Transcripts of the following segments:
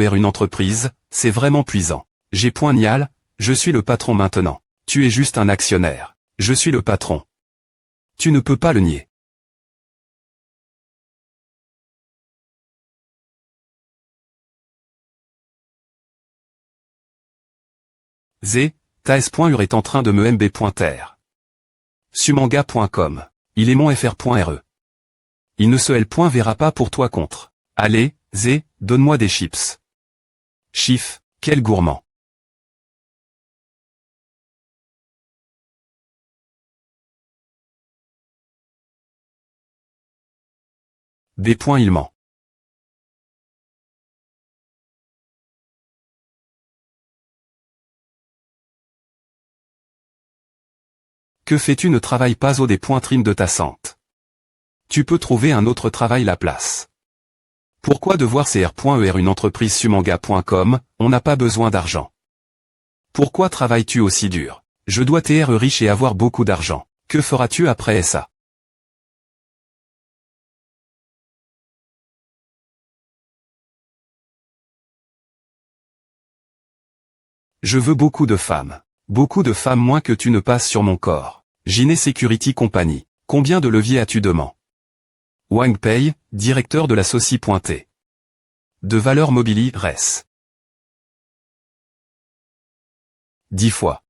Une entreprise, c'est vraiment puissant. J'ai point nial, je suis le patron maintenant. Tu es juste un actionnaire. Je suis le patron. Tu ne peux pas le nier. TAS.ur est en train de me mb.ter. Sumanga.com. Il est mon fr.re. Il ne se l.verra pas pour toi contre. Allez, donne-moi des chips. Chiffre, quel gourmand. Il ment. Que fais-tu? Ne travaille pas au trim de ta sente. Tu peux trouver un autre travail la place. Pourquoi devoir cr.er une entreprise sumanga.com, on n'a pas besoin d'argent. Pourquoi travailles-tu aussi dur? Je dois être riche et avoir beaucoup d'argent. Que feras-tu après ça? Je veux beaucoup de femmes. Beaucoup de femmes moins que tu ne passes sur mon corps. Giné Security Company. Combien de leviers as-tu demain? Wang Pei, directeur de la Soci.t. De valeur mobilier res. 10 fois.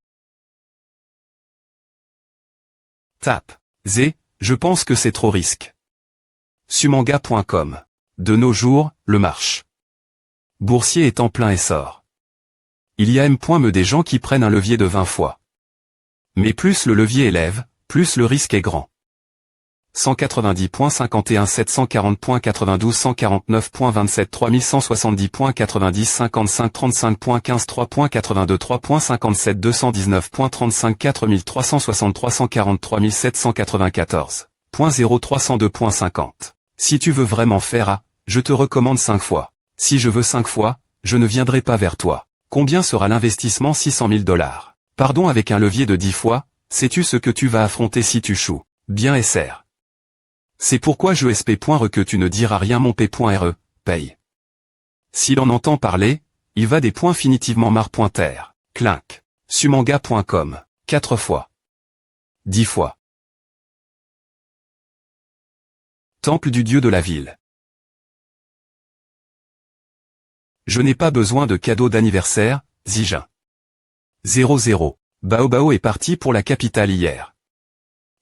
Tape. Je pense que c'est trop risque. Sumanga.com. De nos jours, le marche boursier est en plein essor. Il y a m.me des gens qui prennent un levier de 20 fois. Mais plus le levier élève, plus le risque est grand. 190.51 740.92 149.27 3170.90 55 35.15 3.82 3.57 219.35 4363 143 794.0 302.50. Si tu veux vraiment faire je te recommande 5 fois. Si je veux 5 fois, je ne viendrai pas vers toi. Combien sera l'investissement? 600 000 $. Pardon, avec un levier de 10 fois, sais-tu ce que tu vas affronter si tu choues? Bien SR. C'est pourquoi je sp.re que tu ne diras rien mon p.re, paye. S'il en entend parler, il va des points finitivement mar.ter, clinque. Sumanga.com, 4 fois. 10 fois. Temple du dieu de la ville. Je n'ai pas besoin de cadeau d'anniversaire, Zijin. 00. Baobao est partie pour la capitale hier.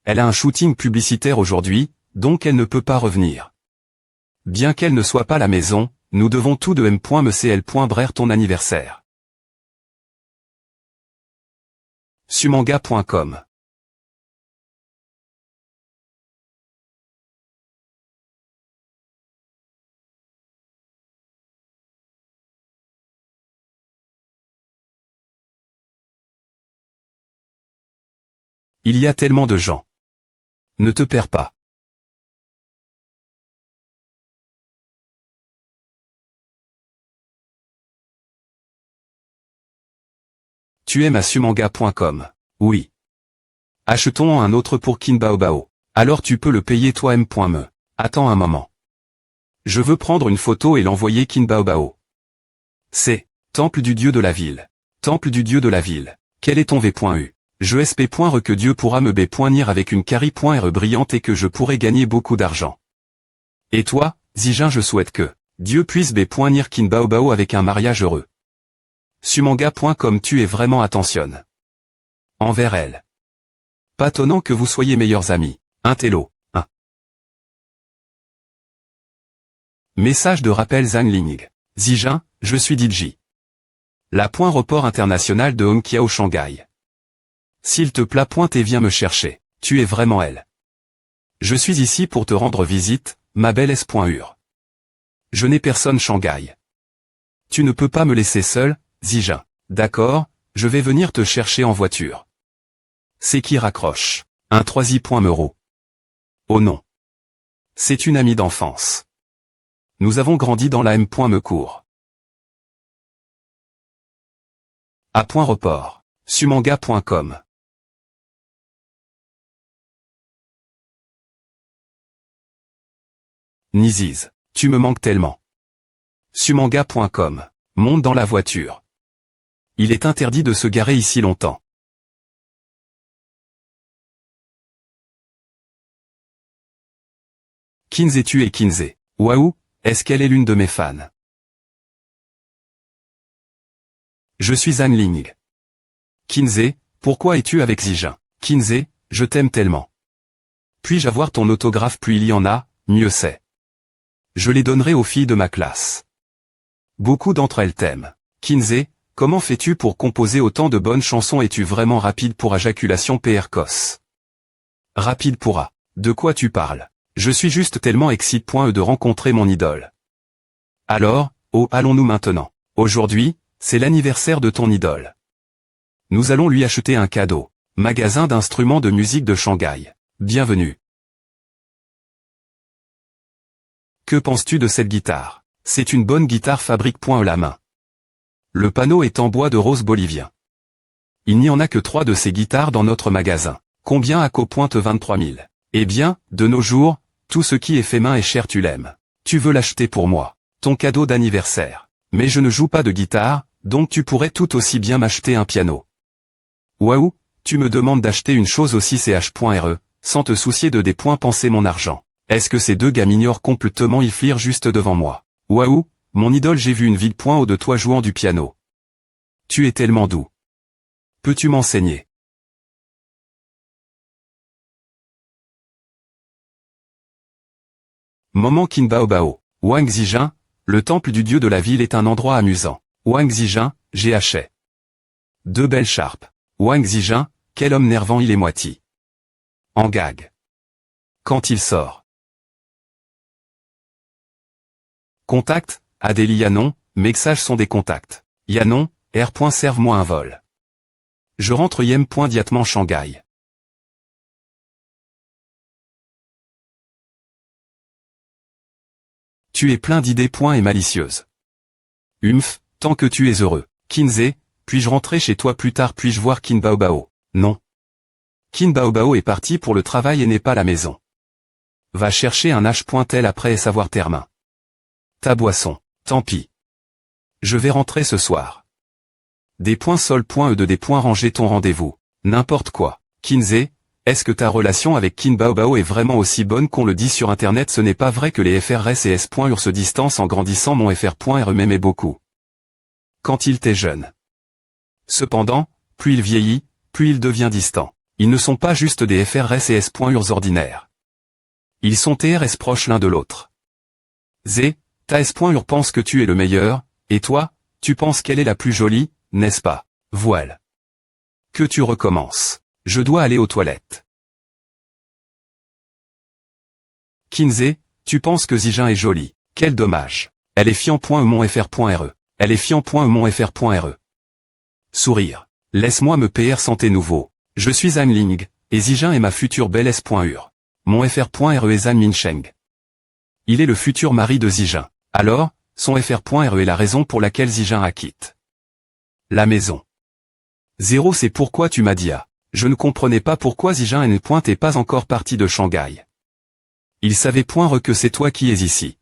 Elle a un shooting publicitaire aujourd'hui, donc elle ne peut pas revenir. Bien qu'elle ne soit pas à la maison, nous devons tout de m.mcl.brer ton anniversaire. Sumanga.com. Il y a tellement de gens. Ne te perds pas. Tu aimes à sumanga.com. Oui. Achetons un autre pour Kinbaobao. Alors tu peux le payer toi m.me. Attends un moment. Je veux prendre une photo et l'envoyer Kinbaobao. C'est temple du dieu de la ville. Temple du dieu de la ville. Quel est ton v.u? Je sp.re que Dieu pourra me b.nir avec une carry.re brillante et que je pourrai gagner beaucoup d'argent. Et toi, Zijin, je souhaite que Dieu puisse b.nir Kinbaobao avec un mariage heureux. Sumanga.com. Tu es vraiment attentionne envers elle. Pas tonnant que vous soyez meilleurs amis. Intello. 1. Message de rappel Zhang Ling. Zijin, je suis DJ. La point report international de Hongqiao Shanghai. S'il te plaît, et viens me chercher. Tu es vraiment elle. Je suis ici pour te rendre visite, ma belle S.ur. Je n'ai personne Shanghai. Tu ne peux pas me laisser seul, Zijin. D'accord, je vais venir te chercher en voiture. C'est qui raccroche? Un 3i.meuro. Oh non. C'est une amie d'enfance. Nous avons grandi dans la m.me cour. A point report. Sumanga.com. Niziz, tu me manques tellement. Sumanga.com. Monte dans la voiture. Il est interdit de se garer ici longtemps. Kinsey, tu es Kinsey. Waouh, est-ce qu'elle est l'une de mes fans? Je suis Anne Ling. Kinsey, pourquoi es-tu avec Zijin? Kinsey, je t'aime tellement. Puis-je avoir ton autographe? Plus il y en a, mieux c'est. Je les donnerai aux filles de ma classe. Beaucoup d'entre elles t'aiment. Kinsey, comment fais-tu pour composer autant de bonnes chansons? Es-tu vraiment rapide pour éjaculation? Percos. Rapide pour A. De quoi tu parles? Je suis juste tellement excité de rencontrer mon idole. Alors, allons-nous maintenant. Aujourd'hui, c'est l'anniversaire de ton idole. Nous allons lui acheter un cadeau. Magasin d'instruments de musique de Shanghai. Bienvenue. Que penses-tu de cette guitare? C'est une bonne guitare. Fabrique la main. Le panneau est en bois de rose bolivien. Il n'y en a que 3 de ces guitares dans notre magasin. Combien? à co. 23 000. Eh bien, de nos jours, tout ce qui est fait main est cher. Tu l'aimes. Tu veux l'acheter pour moi. Ton cadeau d'anniversaire. Mais je ne joue pas de guitare, donc tu pourrais tout aussi bien m'acheter un piano. Waouh, tu me demandes d'acheter une chose aussi ch.re, sans te soucier de des points. Penser mon argent. Est-ce que ces deux gars m'ignorent complètement? Ils firent juste devant moi. Waouh, mon idole, j'ai vu une vie de point haut de toi jouant du piano. Tu es tellement doux. Peux-tu m'enseigner? Moment Kinbaobao. Wang Zijin, le temple du dieu de la ville est un endroit amusant. Wang Zijin, GH. Deux belles charpes. Wang Zijin, quel homme nervant il est. Moitié. En gag. Quand il sort. Contact, Adélie Yanon, messages sont des contacts. Yanon, R. Serve-moi un vol. Je rentre Yem. Diatement Shanghai. Tu es plein d'idées. Et malicieuse. Tant que tu es heureux. Kinsey, puis-je rentrer chez toi plus tard? Puis-je voir Kinbaobao? Non. Kinbaobao est parti pour le travail et n'est pas à la maison. Va chercher un H.L après savoir tes mains. Ta boisson. Tant pis. Je vais rentrer ce soir. Des points sol. De des points ranger ton rendez-vous. N'importe quoi. Kinsey, est-ce que ta relation avec Kinbaobao est vraiment aussi bonne qu'on le dit sur internet? Ce n'est pas vrai que les FRS et S.UR se distancent en grandissant. Mon FR.RE m'aimait beaucoup. Quand il était jeune. Cependant, plus il vieillit, plus il devient distant. Ils ne sont pas juste des FRS et S.UR ordinaires. Ils sont TRS proches l'un de l'autre. Z, ta S.UR pense que tu es le meilleur, et toi, tu penses qu'elle est la plus jolie, n'est-ce pas? Voile. Que tu recommences. Je dois aller aux toilettes. Kinsey, tu penses que Zijin est jolie. Quel dommage. Elle est fiant. Mon FR.RE. Elle est fiant. Mon FR.RE. Sourire. Laisse-moi me PR santé nouveau. Je suis Anne Ling, et Zijin est ma future belle S.UR. Mon FR.RE est Zhan Minsheng. Il est le futur mari de Zijin. Alors, son FR.RE est la raison pour laquelle Zijin a quitté la maison. 0 C'est pourquoi tu m'as dit ah. Je ne comprenais pas pourquoi Zijin n'est pas encore parti de Shanghai. Il savait que c'est toi qui es ici.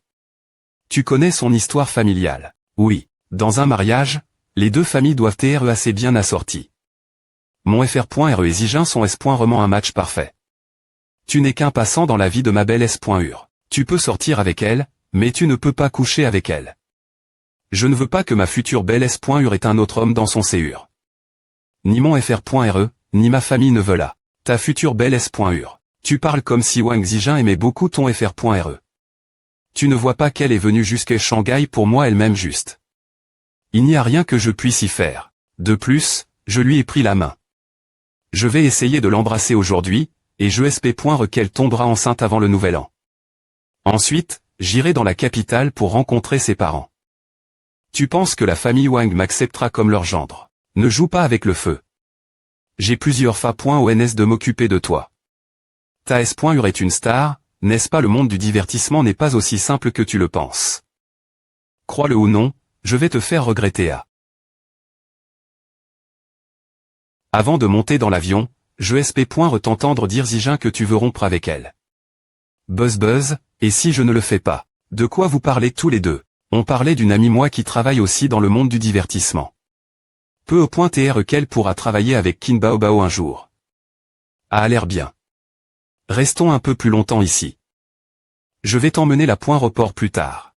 Tu connais son histoire familiale. Oui, dans un mariage, les deux familles doivent être assez bien assorties. Mon FR.RE et Zijin sont S.RE un match parfait. Tu n'es qu'un passant dans la vie de ma belle S.UR. Tu peux sortir avec elle, mais tu ne peux pas coucher avec elle. Je ne veux pas que ma future belle S.UR ait un autre homme dans son CUR. Ni mon FR.RE, ni ma famille ne veulent la. Ta future belle S.UR. Tu parles comme si Wang Zijin aimait beaucoup ton FR.RE. Tu ne vois pas qu'elle est venue jusqu'à Shanghai pour moi elle-même juste. Il n'y a rien que je puisse y faire. De plus, je lui ai pris la main. Je vais essayer de l'embrasser aujourd'hui, et je espère qu'elle tombera enceinte avant le nouvel an. Ensuite, j'irai dans la capitale pour rencontrer ses parents. Tu penses que la famille Wang m'acceptera comme leur gendre? Ne joue pas avec le feu. J'ai plusieurs ONS de m'occuper de toi. Ta S.UR est une star, n'est-ce pas? Le monde du divertissement n'est pas aussi simple que tu le penses. Crois-le ou non, je vais te faire regretter à. Avant de monter dans l'avion, je espère t'entendre dire Zijin que tu veux rompre avec elle. Buzz, et si je ne le fais pas? De quoi vous parlez tous les deux? On parlait d'une amie moi qui travaille aussi dans le monde du divertissement. Peu au point tr qu'elle pourra travailler avec Kin Bao Bao un jour. A l'air bien. Restons un peu plus longtemps ici. Je vais t'emmener la point report plus tard.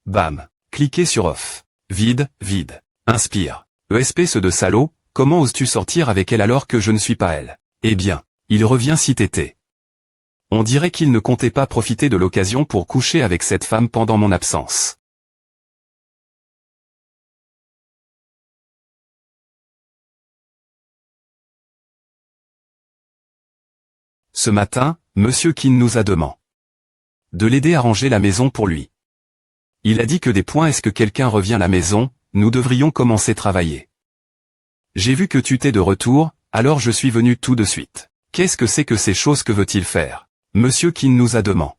Bam. Cliquez sur off. Vide, vide. Inspire. Espèce de salaud, comment oses-tu sortir avec elle alors que je ne suis pas elle? Eh bien, il revient si t'étais. On dirait qu'il ne comptait pas profiter de l'occasion pour coucher avec cette femme pendant mon absence. Ce matin, Monsieur Kin nous a demandé de l'aider à ranger la maison pour lui. Il a dit que des points est-ce que quelqu'un revient à la maison, nous devrions commencer travailler. J'ai vu que tu t'es de retour, alors je suis venu tout de suite. Qu'est-ce que c'est que ces choses que veut-il faire? Monsieur Kin nous a demandé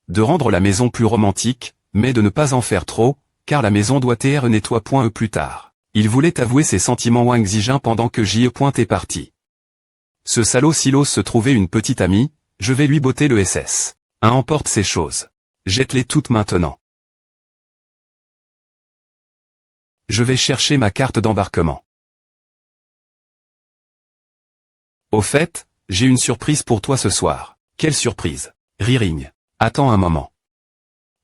de rendre la maison plus romantique, mais de ne pas en faire trop, car la maison doit être nettoie.e plus tard. Il voulait avouer ses sentiments Wang Zijin pendant que J.E. est parti. Ce salaud Silos se trouvait une petite amie, je vais lui botter le SS. Emporte ces choses. Jette-les toutes maintenant. Je vais chercher ma carte d'embarquement. Au fait, j'ai une surprise pour toi ce soir. Quelle surprise? Riring. Attends un moment.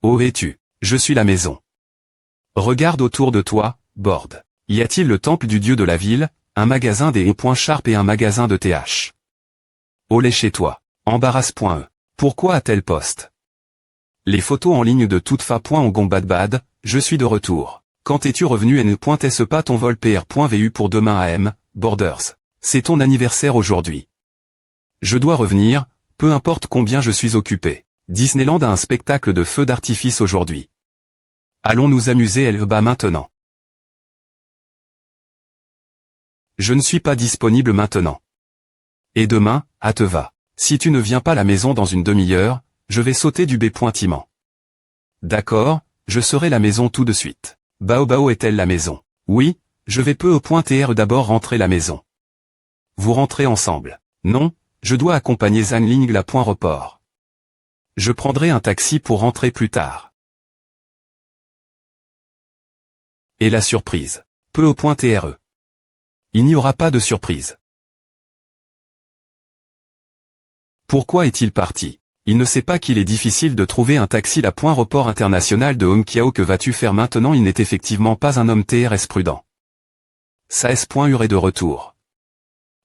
Où es-tu? Je suis la maison. Regarde autour de toi, Borde. Y a-t-il le temple du dieu de la ville, un magasin des points Sharp et un magasin de TH? Olé chez toi. Embarrasse.e. Pourquoi à tel poste? Les photos en ligne de toute fa.ongombadbad, je suis de retour. Quand es-tu revenu n.est-ce pas ton vol pr.vu pour demain AM, Borders? C'est ton anniversaire aujourd'hui. Je dois revenir, peu importe combien je suis occupé. Disneyland a un spectacle de feux d'artifice aujourd'hui. Allons nous amuser là-bas maintenant. Je ne suis pas disponible maintenant. Et demain, à te va. Si tu ne viens pas à la maison dans une demi-heure, je vais sauter du B.timent. D'accord, je serai à la maison tout de suite. Bao Bao est-elle la maison? Oui, je vais peu au point tr d'abord rentrer la maison. Vous rentrez ensemble. Non, je dois accompagner Zhang Ling la point report. Je prendrai un taxi pour rentrer plus tard. Et la surprise. Peu au point tr. Il n'y aura pas de surprise. Pourquoi est-il parti? Il ne sait pas qu'il est difficile de trouver un taxi à point report international de Hongqiao. Que vas-tu faire maintenant? Il n'est effectivement pas un homme TRS prudent. Sa S.ur est de retour.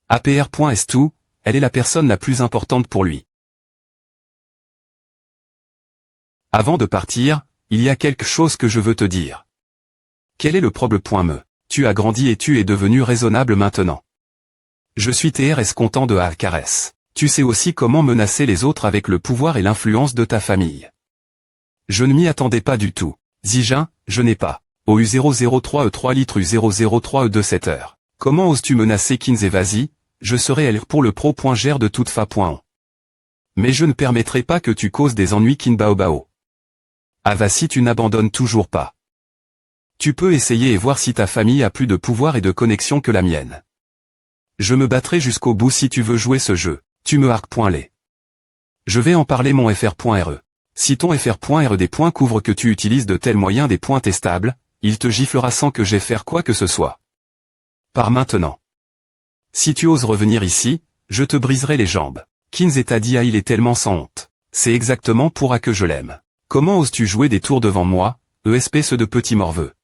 APR.S2, elle est la personne la plus importante pour lui. Avant de partir, il y a quelque chose que je veux te dire. Quel est le problème? Tu as grandi et tu es devenu raisonnable maintenant. Je suis TRS content de Alcares. Tu sais aussi comment menacer les autres avec le pouvoir et l'influence de ta famille. Je ne m'y attendais pas du tout. Zijin, je n'ai pas. Au U003E3 litres U003E2 7 heures. Comment oses-tu menacer Kins et vas-y, je serai L pour le pro.ger de toute fa.on. Mais je ne permettrai pas que tu causes des ennuis Kin Bao Bao. Ah va si tu n'abandonnes toujours pas. Tu peux essayer et voir si ta famille a plus de pouvoir et de connexion que la mienne. Je me battrai jusqu'au bout si tu veux jouer ce jeu. Tu me harques.les. Je vais en parler mon fr.re. Si ton fr.re des points couvre que tu utilises de tels moyens des points testables, il te giflera sans que j'aie faire quoi que ce soit. Par maintenant. Si tu oses revenir ici, je te briserai les jambes. Kins et t'a dit il est tellement sans honte. C'est exactement pour à que je l'aime. Comment oses-tu jouer des tours devant moi, espèce de petit morveux?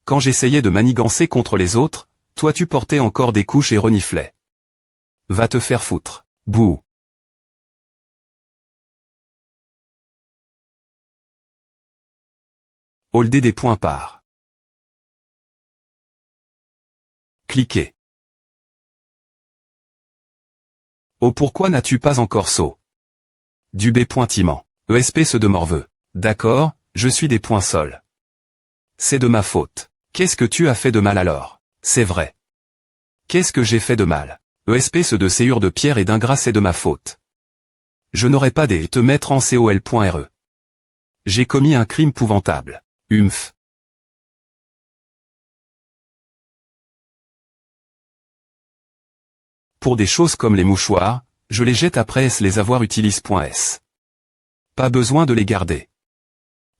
Quand j'essayais de manigancer contre les autres, toi tu portais encore des couches et reniflais. Va te faire foutre. Bouh. Holdé des points par. Cliquez. Oh pourquoi n'as-tu pas encore saut? Du B.timent. Espèce de morveux. D'accord, je suis des points sols. C'est de ma faute. Qu'est-ce que tu as fait de mal alors? C'est vrai. Qu'est-ce que j'ai fait de mal? Espèce de séure de pierre et d'ingrat, c'est de ma faute. Je n'aurais pas dû te mettre en col.re. J'ai commis un crime épouvantable. Humph. Pour des choses comme les mouchoirs, je les jette après les avoir utilisés.s. Pas besoin de les garder.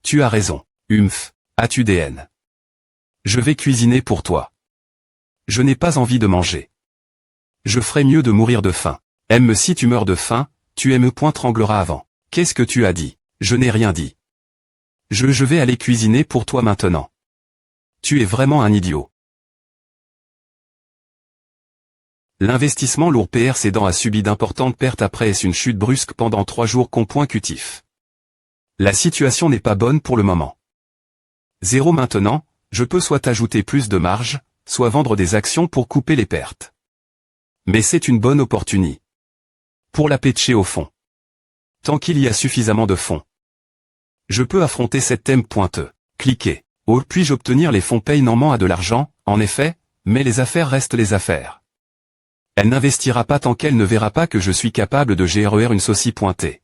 Tu as raison. Humph. As-tu des haines? Je vais cuisiner pour toi. Je n'ai pas envie de manger. Je ferais mieux de mourir de faim. Aime-me si tu meurs de faim, tu aimes point tremblera avant. Qu'est-ce que tu as dit? Je n'ai rien dit. Je vais aller cuisiner pour toi maintenant. Tu es vraiment un idiot. L'investissement lourd PR Cédant a subi d'importantes pertes après une chute brusque pendant 3 jours. Point cutif. La situation n'est pas bonne pour le moment. 0 maintenant, je peux soit ajouter plus de marge, soit vendre des actions pour couper les pertes. Mais c'est une bonne opportunité. Pour la pitcher au fond. Tant qu'il y a suffisamment de fonds. Je peux affronter cette thème pointeux. Cliquez. Oh, puis-je obtenir les fonds payant à de l'argent, en effet, mais les affaires restent les affaires. Elle n'investira pas tant qu'elle ne verra pas que je suis capable de gérer une saucie pointée.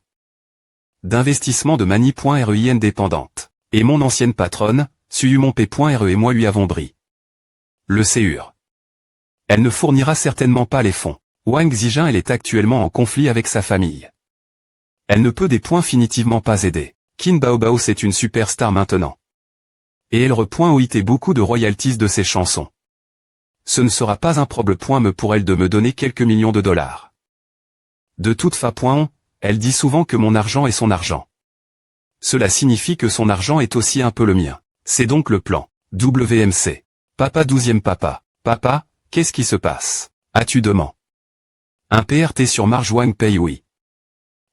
D'investissement de Mani.re indépendante. Et mon ancienne patronne, Suyumonp.re et moi lui avons bris. Le CUR. Elle ne fournira certainement pas les fonds. Wang Zijin elle est actuellement en conflit avec sa famille. Elle ne peut définitivement pas aider. Qin Baobao c'est une superstar maintenant. Et elle repoint beaucoup de royalties de ses chansons. Ce ne sera pas un problème pour elle de me donner quelques millions de dollars. De toute façon, elle dit souvent que mon argent est son argent. Cela signifie que son argent est aussi un peu le mien. C'est donc le plan. WMC. Papa 12e papa. Papa, qu'est-ce qui se passe? As-tu demain? Un PRT sur marge Wang paye oui.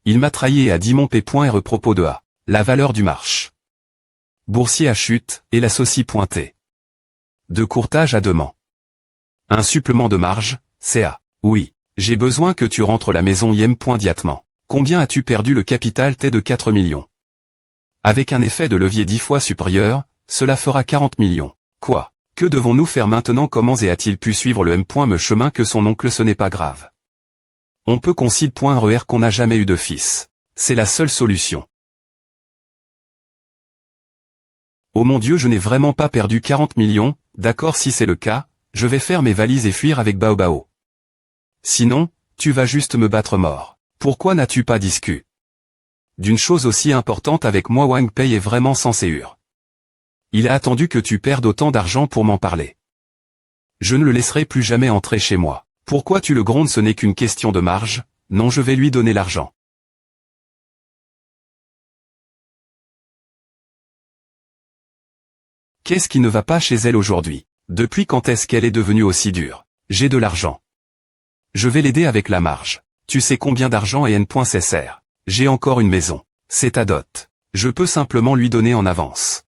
Il m'a trahi et a dit mon P.re propos de A. La valeur du marche. Boursier à chute, et la saucie pointée. De courtage à demain. Un supplément de marge, CA. Oui. J'ai besoin que tu rentres la maison Yem.diatement. Combien as-tu perdu le capital T de 4 millions? Avec un effet de levier 10 fois supérieur, cela fera 40 millions. Quoi? Que devons-nous faire maintenant? Comment a-t-il pu suivre le M.me chemin que son oncle? Ce n'est pas grave. On peut concide.RER qu'on n'a jamais eu de fils. C'est la seule solution. Oh mon Dieu, je n'ai vraiment pas perdu 40 millions, d'accord si c'est le cas, je vais faire mes valises et fuir avec Baobao. Sinon, tu vas juste me battre mort. Pourquoi n'as-tu pas discuté d'une chose aussi importante avec moi? Wang Pei est vraiment sans CUR. Il a attendu que tu perdes autant d'argent pour m'en parler. Je ne le laisserai plus jamais entrer chez moi. Pourquoi tu le grondes? Ce n'est qu'une question de marge, non je vais lui donner l'argent. Qu'est-ce qui ne va pas chez elle aujourd'hui? Depuis quand est-ce qu'elle est devenue aussi dure? J'ai de l'argent. Je vais l'aider avec la marge. Tu sais combien d'argent est N.cr? J'ai encore une maison. C'est ta dot. Je peux simplement lui donner en avance.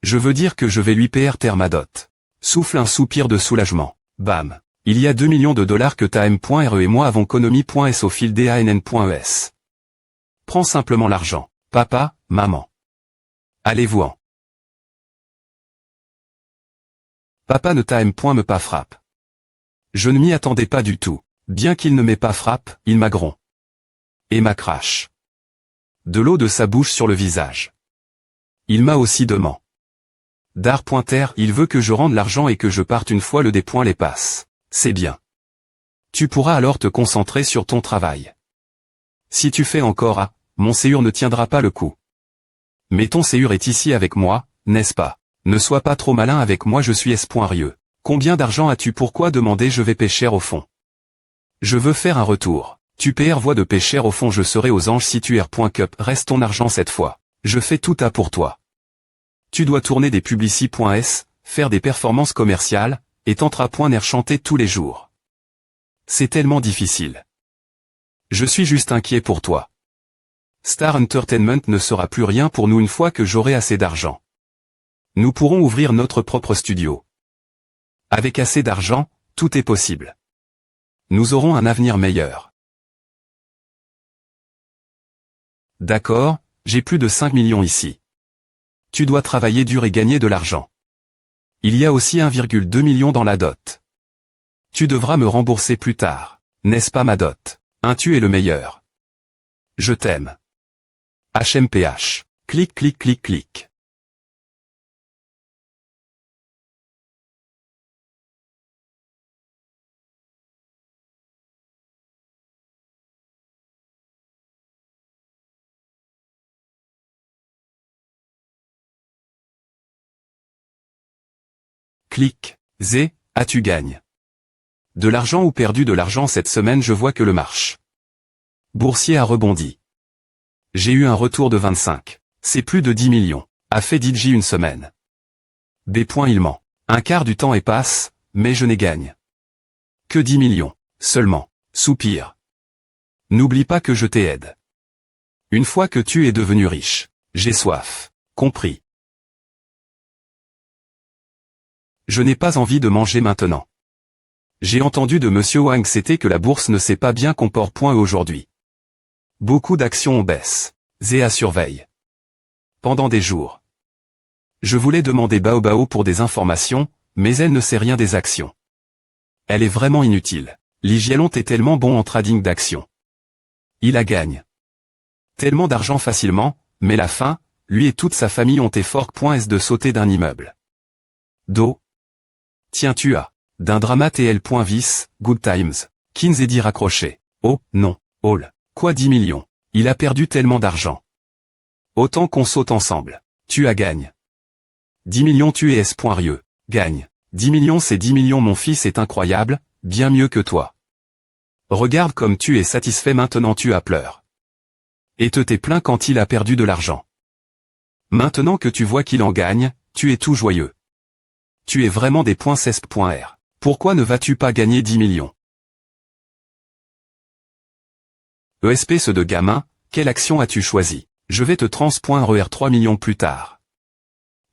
Je veux dire que je vais lui payer ma dot. Souffle un soupir de soulagement. Bam. Il y a 2 millions de dollars que ta M.re et moi avons economie.s au fil DANN.es. Prends simplement l'argent. Papa, maman. Allez-vous-en. Papa ne ta M.me pas frappe. Je ne m'y attendais pas du tout. Bien qu'il ne m'ait pas frappe, il m'a gron. Et m'a crache. De l'eau de sa bouche sur le visage. Il m'a aussi demandé. Dar.ter, il veut que je rende l'argent et que je parte une fois le des les passe. C'est bien. Tu pourras alors te concentrer sur ton travail. Si tu fais encore A, mon CUR ne tiendra pas le coup. Mais ton CUR est ici avec moi, n'est-ce pas? Ne sois pas trop malin avec moi, je suis S.rieux. Combien d'argent as-tu? Pourquoi demander? Je vais pêcher au fond. Je veux faire un retour. Tu PR voix de pêcher au fond, je serai aux anges si tu R.cup. Reste ton argent cette fois. Je fais tout A pour toi. Tu dois tourner des publicis.s, faire des performances commerciales, et tenteras.ner chanter tous les jours. C'est tellement difficile. Je suis juste inquiet pour toi. Star Entertainment ne sera plus rien pour nous une fois que j'aurai assez d'argent. Nous pourrons ouvrir notre propre studio. Avec assez d'argent, tout est possible. Nous aurons un avenir meilleur. D'accord, j'ai plus de 5 millions ici. Tu dois travailler dur et gagner de l'argent. Il y a aussi 1,2 million dans la dot. Tu devras me rembourser plus tard, n'est-ce pas ma dot? Tu es le meilleur. Je t'aime. HMPH. Clic clic clic clic. Clic. Z. Ah, tu gagnes. De l'argent ou perdu de l'argent cette semaine, je vois que le marche boursier a rebondi. J'ai eu un retour de 25. C'est plus de 10 millions. A fait DJ une semaine. B. Il ment. Un quart du temps et passe, mais je n'ai gagne que 10 millions. Seulement. Soupir. N'oublie pas que je t'aide. Une fois que tu es devenu riche. J'ai soif. Compris. Je n'ai pas envie de manger maintenant. J'ai entendu de Monsieur Wang c'était que la bourse ne s'est pas bien comportée aujourd'hui. Beaucoup d'actions en baisse. Zéa surveille. Pendant des jours. Je voulais demander Baobao pour des informations, mais elle ne sait rien des actions. Elle est vraiment inutile. Li Jielong est tellement bon en trading d'actions. Il a gagne tellement d'argent facilement, mais la fin, lui et toute sa famille ont effort.s de sauter d'un immeuble. Do. Tiens tu as. D'un drama TL.vis, Good Times. Kinzedi raccroché. Oh, non. All. Quoi 10 millions. Il a perdu tellement d'argent. Autant qu'on saute ensemble. Tu as gagne. 10 millions tu es S.rieux. Gagne. 10 millions c'est 10 millions mon fils est incroyable, bien mieux que toi. Regarde comme tu es satisfait maintenant tu as pleure. Et t'es plaint quand il a perdu de l'argent. Maintenant que tu vois qu'il en gagne, tu es tout joyeux. Tu es vraiment des points cesp.r. Pourquoi ne vas-tu pas gagner 10 millions? ESP ce de gamin, quelle action as-tu choisi? Je vais te trans.RER 3 millions plus tard.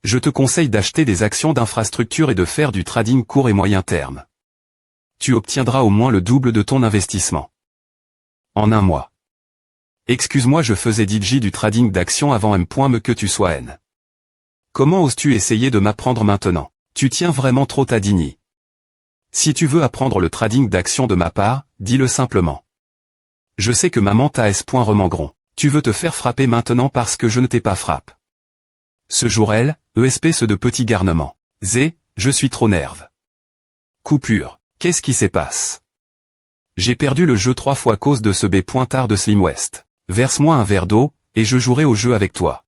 Je te conseille d'acheter des actions d'infrastructure et de faire du trading court et moyen terme. Tu obtiendras au moins le double de ton investissement. En un mois. Excuse-moi je faisais DJ du trading d'actions avant M.me que tu sois N. Comment oses-tu essayer de m'apprendre maintenant? Tu tiens vraiment trop ta dignité. Si tu veux apprendre le trading d'actions de ma part, dis-le simplement. Je sais que maman t'a S.remangron. Tu veux te faire frapper maintenant parce que je ne t'ai pas frappé. Ce jour elle, ESP ce de petit garnement. Z, je suis trop nerve. Coupure. Qu'est-ce qui se passe? J'ai perdu le jeu 3 fois à cause de ce B.tard de Slim West. Verse-moi un verre d'eau, et je jouerai au jeu avec toi.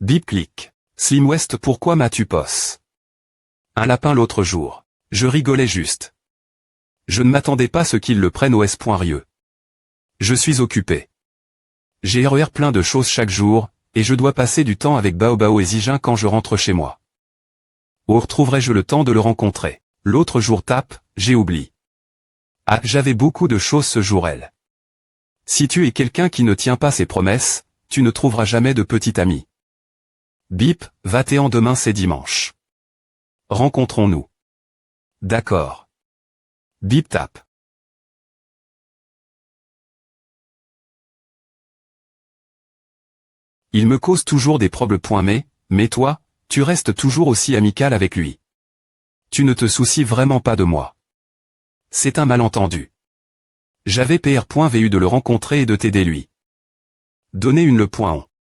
Bip clic. Slim West pourquoi m'as-tu posse? Un lapin l'autre jour. Je rigolais juste. Je ne m'attendais pas à ce qu'ils le prennent au S.rieux. Je suis occupé. J'ai RER plein de choses chaque jour, et je dois passer du temps avec Baobao et Zijin quand je rentre chez moi. Où retrouverai-je le temps de le rencontrer? L'autre jour tape, j'ai oublié. Ah, j'avais beaucoup de choses ce jour elle. Si tu es quelqu'un qui ne tient pas ses promesses, tu ne trouveras jamais de petit ami. Bip, 21 demain c'est dimanche. Rencontrons-nous. D'accord. Bip tape. Il me cause toujours des problèmes. Mais toi, tu restes toujours aussi amical avec lui. Tu ne te soucies vraiment pas de moi. C'est un malentendu. J'avais PR.vu de le rencontrer et de t'aider lui. Donner une le point on.